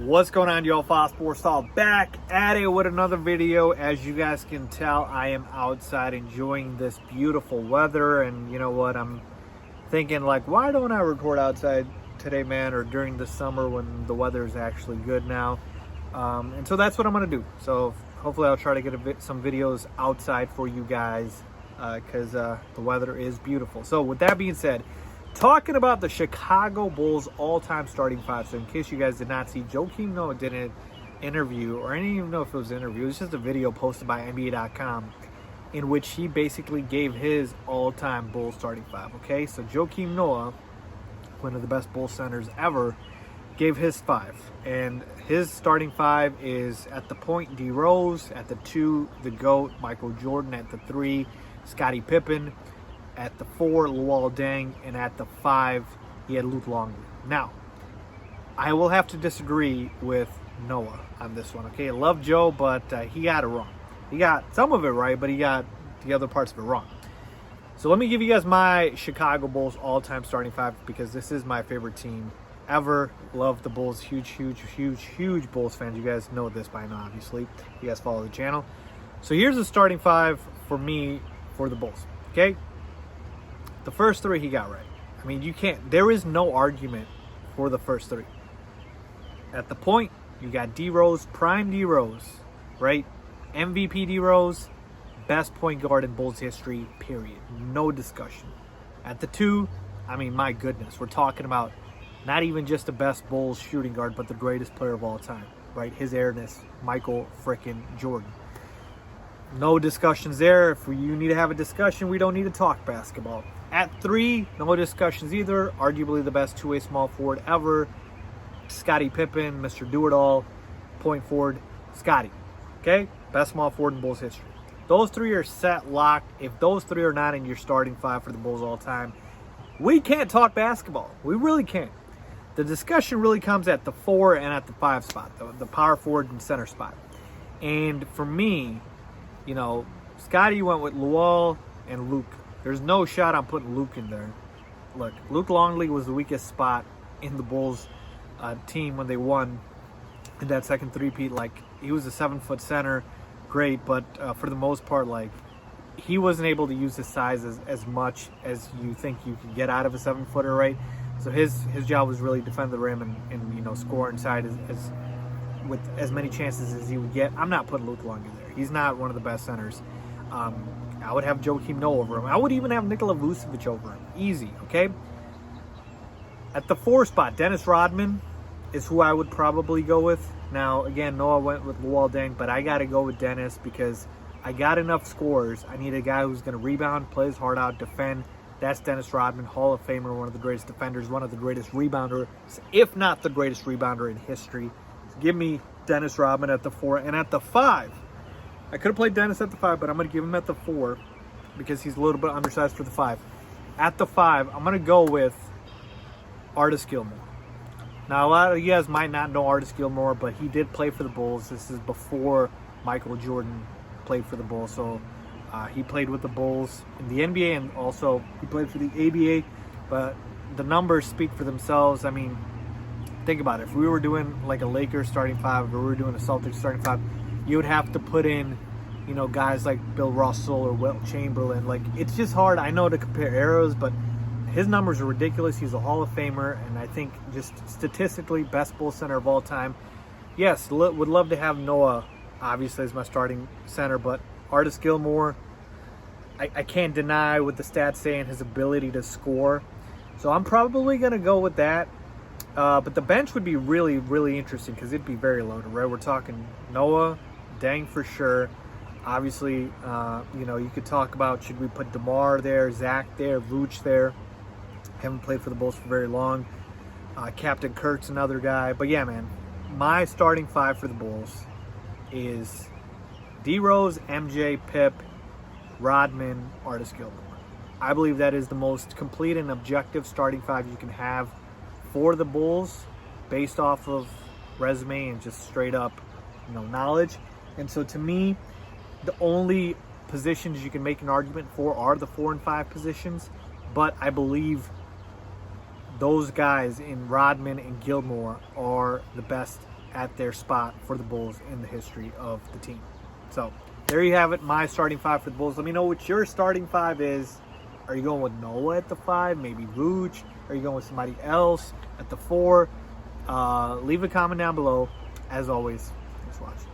What's going on, y'all? Faiz Sports Talk back at it with another video. As you guys can tell, I am outside enjoying this beautiful weather, and you know what, I'm thinking like, why don't I record outside today, man, or during the summer when the weather is actually good now. And so that's what I'm gonna do. So hopefully I'll try to get some videos outside for you guys because the weather is beautiful. So with that being said, talking about the Chicago Bulls all-time starting five. So in case you guys did not see, Joakim Noah did an interview, or I didn't even know if it was an interview. It was just a video posted by NBA.com in which he basically gave his all-time Bulls starting five. Okay, so Joakim Noah, one of the best Bulls centers ever, gave his five. And his starting five is at the point, D. Rose. At the two, the GOAT, Michael Jordan. At the three, Scottie Pippen. At the four, Luol Deng, and at the five, he had Luke Longley. Now, I will have to disagree with Noah on this one, okay? I love Joe, but he got it wrong. He got some of it right, but he got the other parts of it wrong. So let me give you guys my Chicago Bulls all-time starting five, because this is my favorite team ever. Love the Bulls. Huge Bulls fans. You guys know this by now, obviously. You guys follow the channel. So here's the starting five for me for the Bulls, okay? The first three he got right. I mean, you can't, there is no argument for the first three. At the point, you got D. Rose, prime D. Rose, right? MVP D. Rose, best point guard in Bulls history, period. No discussion. At the two, I mean, my goodness, we're talking about not even just the best Bulls shooting guard, but the greatest player of all time, right? His airness, Michael frickin' Jordan. No discussions there. If you need to have a discussion, we don't need to talk basketball. At three, no discussions either. Arguably the best two-way small forward ever. Scottie Pippen, Mr. Do-It-All, point forward, Scottie. Okay? Best small forward in Bulls history. Those three are set, locked. If those three are not in your starting five for the Bulls all time, we can't talk basketball. We really can't. The discussion really comes at the four and at the five spot, the power forward and center spot. And for me, you know, Scottie went with Luol and Luke. There's no shot I'm putting Luke in there. Look, Luke Longley was the weakest spot in the Bulls team when they won in that second three-peat. Like, he was a 7-foot center, great, but for the most part, like, he wasn't able to use his size as much as you think you can get out of a 7-footer, right? So his job was really defend the rim and you know, score inside as with as many chances as he would get. I'm not putting Luke Longley there. He's not one of the best centers. I would have Joakim Noah over him. I would even have Nikola Vucevic over him. Easy, okay? At the four spot, Dennis Rodman is who I would probably go with. Now, again, Noah went with Luol Deng, but I got to go with Dennis because I got enough scores. I need a guy who's going to rebound, play his heart out, defend. That's Dennis Rodman, Hall of Famer, one of the greatest defenders, one of the greatest rebounders, if not the greatest rebounder in history. Give me Dennis Rodman at the four. And at the five, I could have played Dennis at the five, but I'm going to give him at the four because he's a little bit undersized for the five. At the five, I'm going to go with Artis Gilmore. Now, a lot of you guys might not know Artis Gilmore, but he did play for the Bulls. This is before Michael Jordan played for the Bulls. So he played with the Bulls in the NBA, and also he played for the ABA. But the numbers speak for themselves. I mean, think about it. If we were doing like a Lakers starting five, or we were doing a Celtics starting five, you would have to put in, you know, guys like Bill Russell or Wilt Chamberlain. Like, it's just hard, I know, to compare eras, but his numbers are ridiculous. He's a Hall of Famer, and I think just statistically, best Bulls center of all time. Yes, would love to have Noah, obviously, as my starting center, but Artis Gilmore, I can't deny what the stats say and his ability to score. So I'm probably going to go with that. But the bench would be really interesting because it'd be very loaded, right? We're talking Noah, Deng for sure. Obviously, you know, you could talk about, should we put DeMar there, Zach there, Vooch there. Haven't played for the Bulls for very long. Captain Kirk's another guy. But yeah, man, my starting five for the Bulls is D. Rose, MJ, Pip, Rodman, Artis Gilmore. I believe that is the most complete and objective starting five you can have for the Bulls based off of resume and just straight up, you know, knowledge. And so to me, the only positions you can make an argument for are the 4 and 5 positions, but I believe those guys in Rodman and Gilmore are the best at their spot for the Bulls in the history of the team. So there you have it, my starting 5 for the Bulls. Let me know what your starting 5 is. Are you going with Noah at the 5? Maybe Vooch? Are you going with somebody else at the 4? Leave a comment down below. As always, thanks for watching.